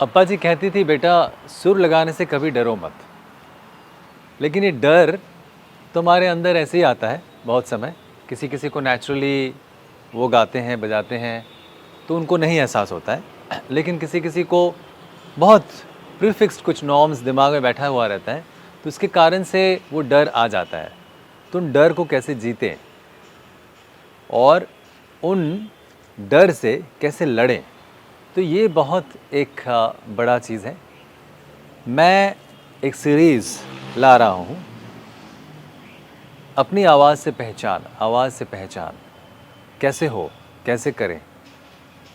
अप्पा जी कहती थी बेटा सुर लगाने से कभी डरो मत। लेकिन ये डर तुम्हारे अंदर ऐसे ही आता है बहुत समय। किसी किसी को नेचुरली वो गाते हैं बजाते हैं तो उनको नहीं एहसास होता है, लेकिन किसी किसी को बहुत प्रीफिक्स्ड कुछ नॉर्म्स दिमाग में बैठा हुआ रहता है, तो इसके कारण से वो डर आ जाता है। तो उन डर को कैसे जीतें और उन डर से कैसे लड़ें, तो ये बहुत एक बड़ा चीज़ है। मैं एक सीरीज़ ला रहा हूँ, अपनी आवाज़ से पहचान। आवाज़ से पहचान कैसे हो, कैसे करें।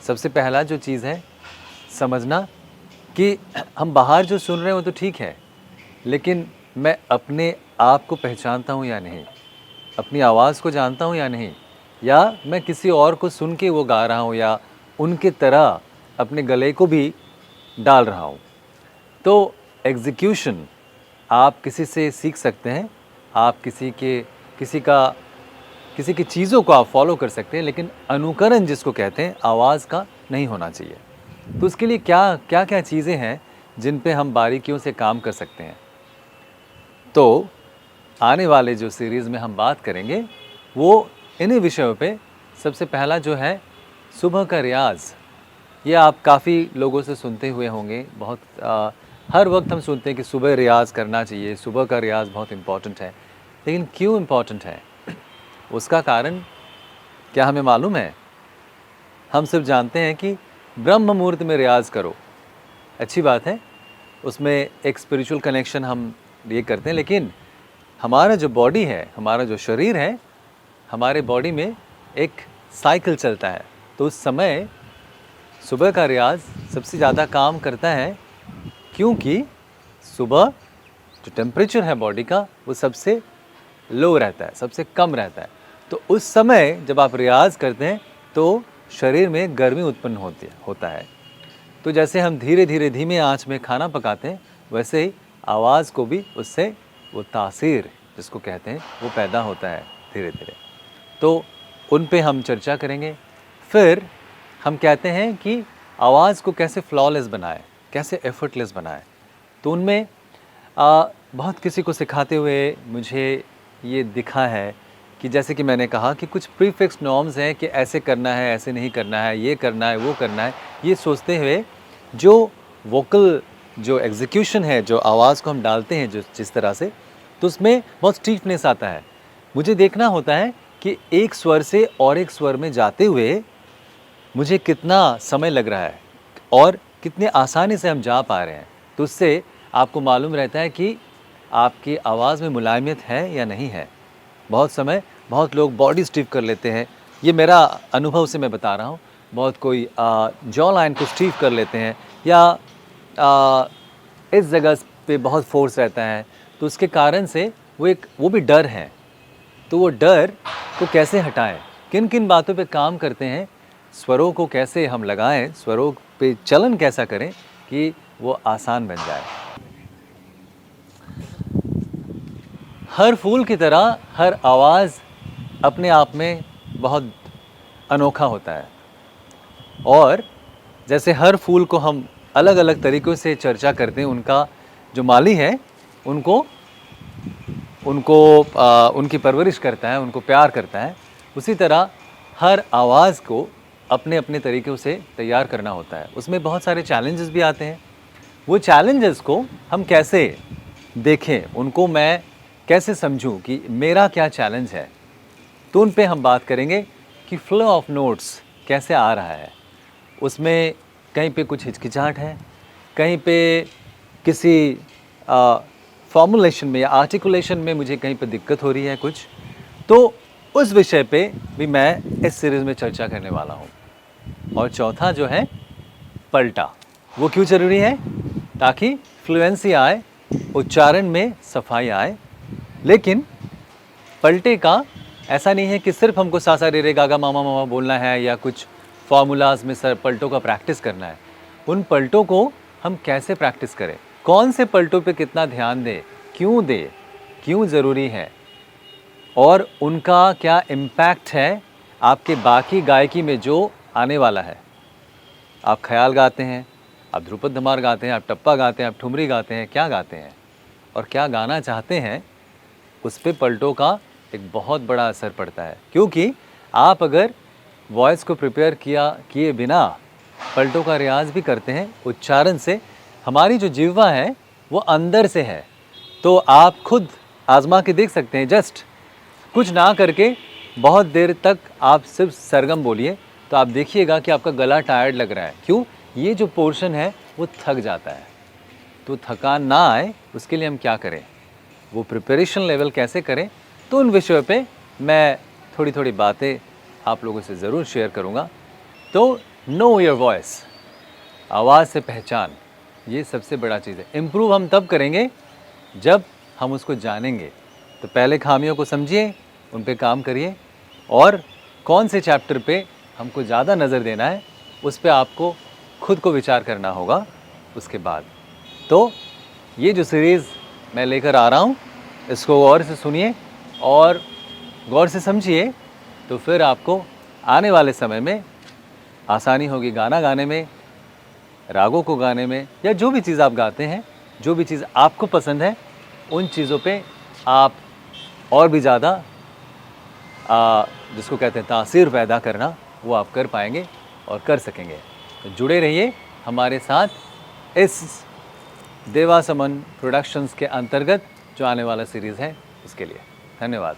सबसे पहला जो चीज़ है समझना कि हम बाहर जो सुन रहे हैं वो तो ठीक है, लेकिन मैं अपने आप को पहचानता हूँ या नहीं, अपनी आवाज़ को जानता हूँ या नहीं, या मैं किसी और को सुन के वो गा रहा हूँ या उनके तरह अपने गले को भी डाल रहा हूँ। तो एग्जीक्यूशन आप किसी से सीख सकते हैं, आप किसी की चीज़ों को आप फॉलो कर सकते हैं, लेकिन अनुकरण जिसको कहते हैं आवाज़ का नहीं होना चाहिए। तो उसके लिए क्या क्या चीज़ें हैं जिन पे हम बारीकियों से काम कर सकते हैं। तो आने वाले जो सीरीज़ में हम बात करेंगे वो इन्हीं विषयों पे। सबसे पहला जो है सुबह का रियाज़। ये आप काफ़ी लोगों से सुनते हुए होंगे, बहुत हर वक्त हम सुनते हैं कि सुबह रियाज़ करना चाहिए, सुबह का रियाज़ बहुत इम्पॉर्टेंट है। लेकिन क्यों इम्पॉर्टेंट है, उसका कारण क्या हमें मालूम है? हम सिर्फ जानते हैं कि ब्रह्म मुहूर्त में रियाज़ करो, अच्छी बात है, उसमें एक स्पिरिचुअल कनेक्शन हम ये करते हैं। लेकिन हमारा जो बॉडी है, हमारा जो शरीर है, हमारे बॉडी में एक साइकिल चलता है। तो उस समय सुबह का रियाज़ सबसे ज़्यादा काम करता है, क्योंकि सुबह जो टेम्परेचर है बॉडी का वो सबसे लो रहता है, सबसे कम रहता है। तो उस समय जब आप रियाज़ करते हैं तो शरीर में गर्मी उत्पन्न होता है। तो जैसे हम धीरे धीरे धीमे आंच में खाना पकाते हैं, वैसे ही आवाज़ को भी उससे वो तासीर जिसको कहते हैं वो पैदा होता है धीरे धीरे। तो उन पे हम चर्चा करेंगे। फिर हम कहते हैं कि आवाज़ को कैसे फ्लॉलेस बनाएं, कैसे एफर्टलेस बनाएं। तो उनमें बहुत किसी को सिखाते हुए मुझे ये दिखा है कि जैसे कि मैंने कहा कि कुछ प्रीफिक्स नॉर्म्स हैं कि ऐसे करना है, ऐसे नहीं करना है, ये करना है, वो करना है। ये सोचते हुए जो वोकल जो एग्जीक्यूशन है, जो आवाज़ को हम डालते हैं जिस तरह से, तो उसमें बहुत स्टीफनेस आता है। मुझे देखना होता है कि एक स्वर से और एक स्वर में जाते हुए मुझे कितना समय लग रहा है और कितने आसानी से हम जा पा रहे हैं। तो उससे आपको मालूम रहता है कि आपकी आवाज़ में मुलायमियत है या नहीं है। बहुत समय बहुत लोग बॉडी स्टिफ कर लेते हैं, ये मेरा अनुभव से मैं बता रहा हूँ। बहुत कोई जॉ लाइन को स्टिफ कर लेते हैं या इस जगह पे बहुत फोर्स रहता है, तो उसके कारण से वो भी डर है। तो वो डर को कैसे हटाएं, किन किन बातों पे काम करते हैं, स्वरों को कैसे हम लगाएं, स्वरों पे चलन कैसा करें कि वो आसान बन जाए। हर फूल की तरह हर आवाज़ अपने आप में बहुत अनोखा होता है, और जैसे हर फूल को हम अलग अलग तरीक़ों से चर्चा करते हैं, उनका जो माली है उनको उनकी परवरिश करता है, उनको प्यार करता है, उसी तरह हर आवाज़ को अपने अपने तरीक़ों से तैयार करना होता है। उसमें बहुत सारे चैलेंजेस भी आते हैं। वो चैलेंजेस को हम कैसे देखें, उनको मैं कैसे समझूं कि मेरा क्या चैलेंज है, तो उन पे हम बात करेंगे कि फ्लो ऑफ नोट्स कैसे आ रहा है। उसमें कहीं पे कुछ हिचकिचाहट है, कहीं पे किसी फॉर्मुलेशन में या आर्टिकुलेशन में मुझे कहीं पे दिक्कत हो रही है कुछ, तो उस विषय पे भी मैं इस सीरीज़ में चर्चा करने वाला हूँ। और चौथा जो है पलटा, वो क्यों ज़रूरी है? ताकि फ्लुएंसी आए, उच्चारण में सफाई आए। लेकिन पलटे का ऐसा नहीं है कि सिर्फ हमको सा सा रे रे गा गा मामा मामा बोलना है या कुछ फार्मूलाज में सर पलटों का प्रैक्टिस करना है। उन पलटों को हम कैसे प्रैक्टिस करें, कौन से पलटों पे कितना ध्यान दें, क्यों ज़रूरी है, और उनका क्या इम्पैक्ट है आपके बाकी गायकी में जो आने वाला है। आप ख्याल गाते हैं, आप ध्रुपद धमार गाते हैं, आप टप्पा गाते हैं, आप ठुमरी गाते हैं, क्या गाते हैं और क्या गाना चाहते हैं, उस पे पलटों का एक बहुत बड़ा असर पड़ता है। क्योंकि आप अगर वॉइस को प्रिपेयर किए बिना पलटों का रियाज भी करते हैं उच्चारण से, हमारी जो जिह्वा है वो अंदर से है। तो आप खुद आजमा के देख सकते हैं, जस्ट कुछ ना करके बहुत देर तक आप सिर्फ सरगम बोलिए, तो आप देखिएगा कि आपका गला टायर्ड लग रहा है। क्यों? ये जो पोर्शन है वो थक जाता है। तो थकान ना आए उसके लिए हम क्या करें, वो प्रिपरेशन लेवल कैसे करें, तो उन विषयों पे मैं थोड़ी थोड़ी बातें आप लोगों से ज़रूर शेयर करूँगा। तो नो योर वॉइस, आवाज़ से पहचान, ये सबसे बड़ा चीज़ है। इम्प्रूव हम तब करेंगे जब हम उसको जानेंगे। तो पहले खामियों को समझिए, उन पे काम करिए, और कौन से चैप्टर पे हमको ज़्यादा नज़र देना है उस पे आपको खुद को विचार करना होगा उसके बाद। तो ये जो सीरीज़ मैं लेकर आ रहा हूँ, इसको गौर से सुनिए और गौर से समझिए, तो फिर आपको आने वाले समय में आसानी होगी गाना गाने में, रागों को गाने में, या जो भी चीज़ आप गाते हैं, जो भी चीज़ आपको पसंद है, उन चीज़ों पे आप और भी ज़्यादा जिसको कहते हैं तासीर पैदा करना, वो आप कर पाएंगे और कर सकेंगे। तो जुड़े रहिए हमारे साथ इस देवा समन प्रोडक्शंस के अंतर्गत जो आने वाला सीरीज़ है उसके लिए। धन्यवाद।